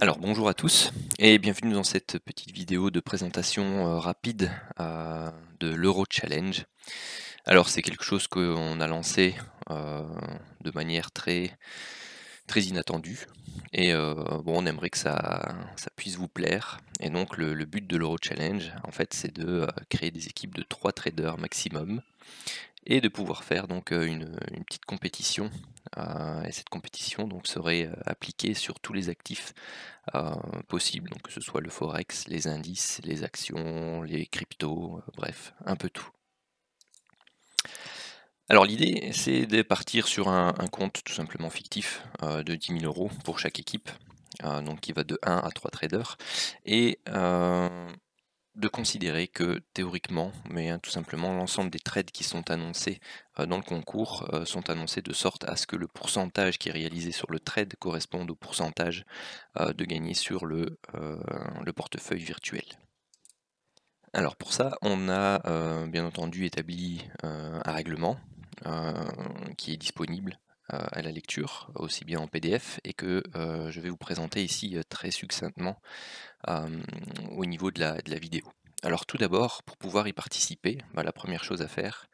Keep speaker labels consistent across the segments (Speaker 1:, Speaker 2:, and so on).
Speaker 1: Alors bonjour à tous et bienvenue dans cette petite vidéo de présentation rapide de l'Euro Challenge. Alors c'est quelque chose qu'on a lancé de manière très inattendue et bon, on aimerait que ça puisse vous plaire. Et donc le but de l'Euro Challenge en fait c'est de créer des équipes de 3 traders maximum et de pouvoir faire donc une petite compétition. Et cette compétition donc serait appliquée sur tous les actifs possibles, donc que ce soit le forex, les indices, les actions, les cryptos, bref, un peu tout. Alors l'idée, c'est de partir sur un compte tout simplement fictif de 10 000 € pour chaque équipe, donc qui va de 1 à 3 traders, et de considérer que théoriquement, mais tout simplement, l'ensemble des trades qui sont annoncés dans le concours sont annoncés de sorte à ce que le pourcentage qui est réalisé sur le trade corresponde au pourcentage de gagner sur le portefeuille virtuel. Alors pour ça, on a bien entendu établi un règlement qui est disponible à la lecture, aussi bien en PDF, et que je vais vous présenter ici très succinctement au niveau de la vidéo. Alors tout d'abord, pour pouvoir y participer, la première chose à faire,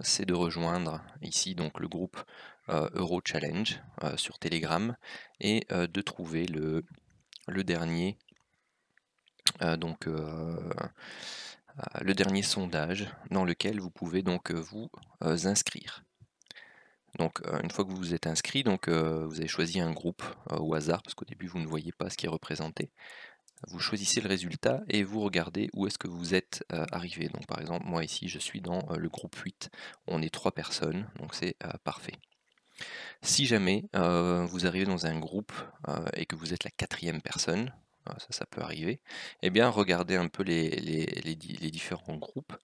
Speaker 1: c'est de rejoindre ici donc le groupe Euro Challenge sur Telegram et de trouver le dernier le dernier sondage dans lequel vous pouvez donc vous inscrire. Donc une fois que vous vous êtes inscrit, donc vous avez choisi un groupe au hasard, parce qu'au début vous ne voyez pas ce qui est représenté. Vous choisissez le résultat et vous regardez où est-ce que vous êtes arrivé. Donc par exemple, moi ici je suis dans le groupe 8, on est 3 personnes, donc c'est parfait. Si jamais vous arrivez dans un groupe et que vous êtes la 4e personne, ça peut arriver, eh bien regardez un peu les différents groupes,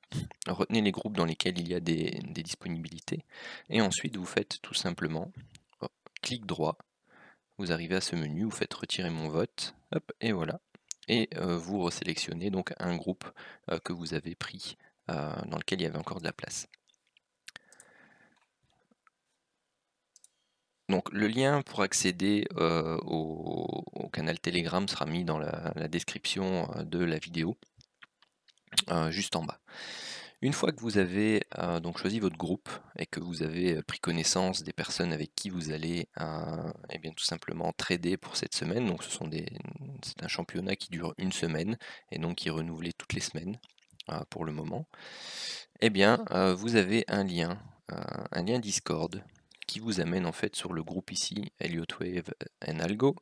Speaker 1: retenez les groupes dans lesquels il y a des disponibilités, et ensuite vous faites tout simplement clic droit, vous arrivez à ce menu, vous faites retirer mon vote, hop, et voilà, et vous resélectionnez donc un groupe que vous avez pris dans lequel il y avait encore de la place. Donc le lien pour accéder au canal Telegram sera mis dans la description de la vidéo, juste en bas. Une fois que vous avez donc choisi votre groupe et que vous avez pris connaissance des personnes avec qui vous allez eh bien, tout simplement trader pour cette semaine, donc c'est un championnat qui dure une semaine et donc qui est renouvelé toutes les semaines pour le moment, eh bien vous avez un lien Discord qui vous amène en fait sur le groupe ici, Elliott Wave and Algo,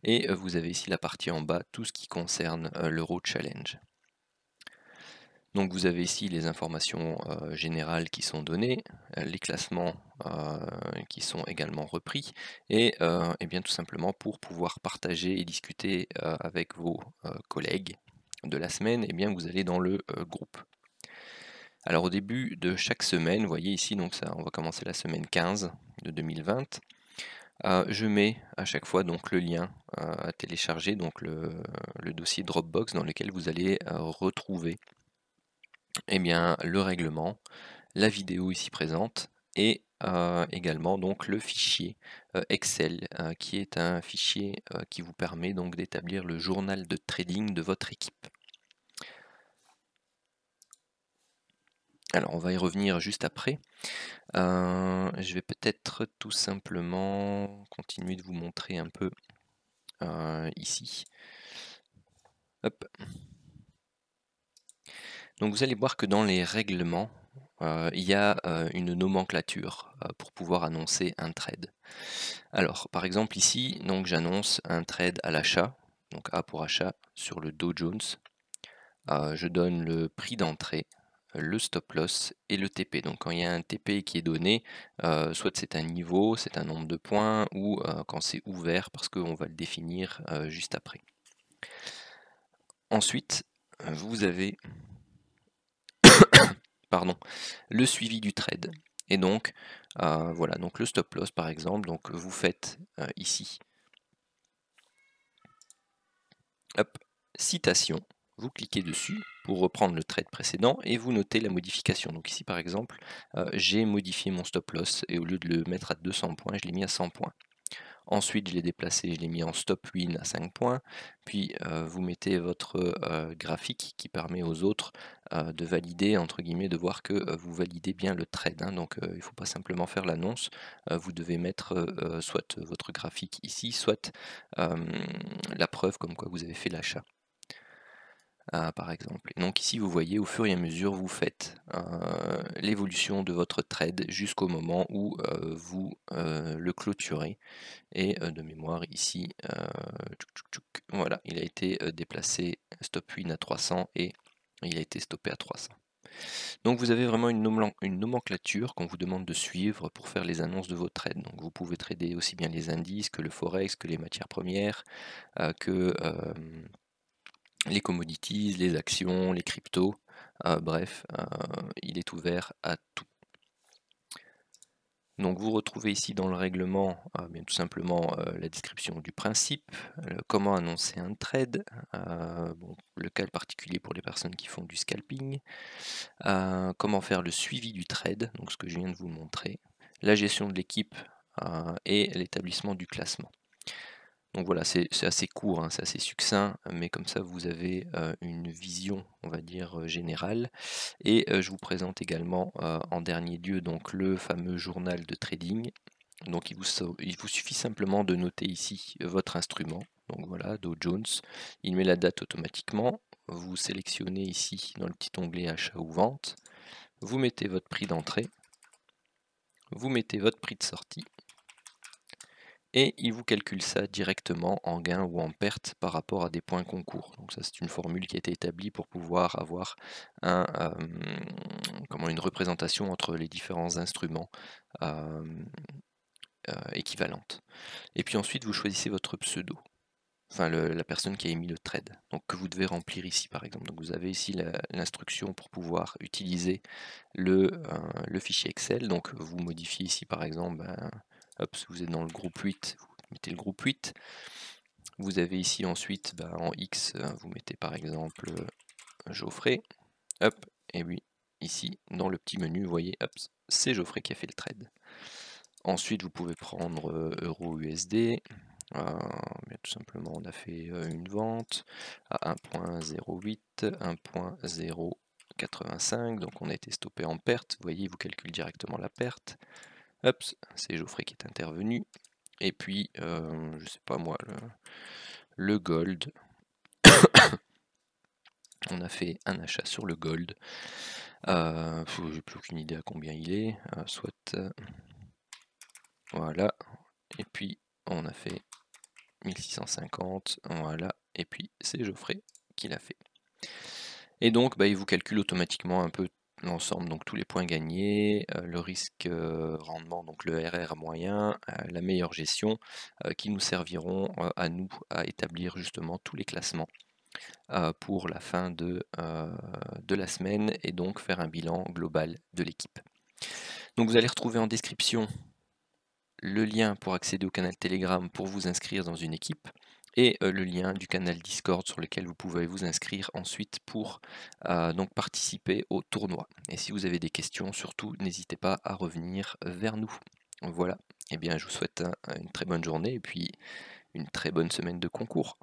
Speaker 1: et vous avez ici la partie en bas, tout ce qui concerne l'Euro Challenge. Donc vous avez ici les informations générales qui sont données, les classements qui sont également repris, et bien tout simplement pour pouvoir partager et discuter avec vos collègues de la semaine, bien vous allez dans le groupe. Alors au début de chaque semaine, vous voyez ici, donc ça, on va commencer la semaine 15 de 2020. Je mets à chaque fois donc le lien à télécharger, donc le dossier Dropbox dans lequel vous allez retrouver bien, le règlement, la vidéo ici présente, et également donc le fichier Excel qui est un fichier qui vous permet donc d'établir le journal de trading de votre équipe. Alors on va y revenir juste après. Je vais peut-être tout simplement continuer de vous montrer un peu ici. Hop. Donc vous allez voir que dans les règlements, il y a une nomenclature pour pouvoir annoncer un trade. Alors par exemple ici, donc j'annonce un trade à l'achat, donc A pour achat sur le Dow Jones. Je donne le prix d'entrée, le stop loss et le TP. Donc quand il y a un TP qui est donné, soit c'est un niveau, c'est un nombre de points, ou quand c'est ouvert, parce qu'on va le définir juste après. Ensuite, vous avez pardon, le suivi du trade. Et donc, voilà, donc le stop loss par exemple, donc vous faites ici, hop, citation, vous cliquez dessus pour reprendre le trade précédent et vous notez la modification. Donc ici par exemple, j'ai modifié mon stop loss et au lieu de le mettre à 200 points, je l'ai mis à 100 points. Ensuite, je l'ai déplacé, je l'ai mis en stop win à 5 points. Puis vous mettez votre graphique qui permet aux autres de valider, entre guillemets, de voir que vous validez bien le trade, hein. Donc il ne faut pas simplement faire l'annonce, vous devez mettre soit votre graphique ici, soit la preuve comme quoi vous avez fait l'achat. Par exemple. Et donc ici vous voyez au fur et à mesure vous faites l'évolution de votre trade jusqu'au moment où vous le clôturez. Et de mémoire ici, voilà, il a été déplacé stop win à 300 et il a été stoppé à 300. Donc vous avez vraiment une nomenclature qu'on vous demande de suivre pour faire les annonces de vos trades. Donc vous pouvez trader aussi bien les indices que le forex, que les matières premières, que les commodities, les actions, les cryptos, bref, il est ouvert à tout. Donc vous retrouvez ici dans le règlement bien tout simplement la description du principe, comment annoncer un trade, le cas particulier pour les personnes qui font du scalping, comment faire le suivi du trade, donc ce que je viens de vous montrer, la gestion de l'équipe et l'établissement du classement. Donc voilà, c'est assez court, hein, c'est assez succinct, mais comme ça vous avez une vision, on va dire, générale. Et je vous présente également en dernier lieu donc le fameux journal de trading. Donc il vous suffit simplement de noter ici votre instrument. Donc voilà, Dow Jones, il met la date automatiquement. Vous sélectionnez ici dans le petit onglet achat ou vente. Vous mettez votre prix d'entrée. Vous mettez votre prix de sortie. Et il vous calcule ça directement en gain ou en perte par rapport à des points concours. Donc ça c'est une formule qui a été établie pour pouvoir avoir une représentation entre les différents instruments équivalentes. Et puis ensuite vous choisissez votre pseudo, enfin la personne qui a émis le trade, donc que vous devez remplir ici par exemple. Donc vous avez ici l'instruction pour pouvoir utiliser le fichier Excel. Donc vous modifiez ici par exemple, hop, si vous êtes dans le groupe 8, vous mettez le groupe 8. Vous avez ici ensuite en X, vous mettez par exemple Geoffrey, hop, et oui, ici dans le petit menu, vous voyez, hop, c'est Geoffrey qui a fait le trade. Ensuite, vous pouvez prendre euro USD. Tout simplement, on a fait une vente à 1.08, 1.085, donc on a été stoppé en perte. Vous voyez, il vous calcule directement la perte. Hop, c'est Geoffrey qui est intervenu. Et puis, je sais pas moi, le gold. On a fait un achat sur le gold. J'ai plus aucune idée à combien il est. Voilà. Et puis on a fait 1650. Voilà. Et puis c'est Geoffrey qui l'a fait. Et donc il vous calcule automatiquement un peu l'ensemble, donc tous les points gagnés, le risque rendement, donc le RR moyen, la meilleure gestion, qui nous serviront à nous à établir justement tous les classements pour la fin de la semaine et donc faire un bilan global de l'équipe. Donc vous allez retrouver en description le lien pour accéder au canal Telegram pour vous inscrire dans une équipe et le lien du canal Discord sur lequel vous pouvez vous inscrire ensuite pour donc participer au tournoi. Et si vous avez des questions, surtout n'hésitez pas à revenir vers nous. Voilà, et bien je vous souhaite une très bonne journée et puis une très bonne semaine de concours.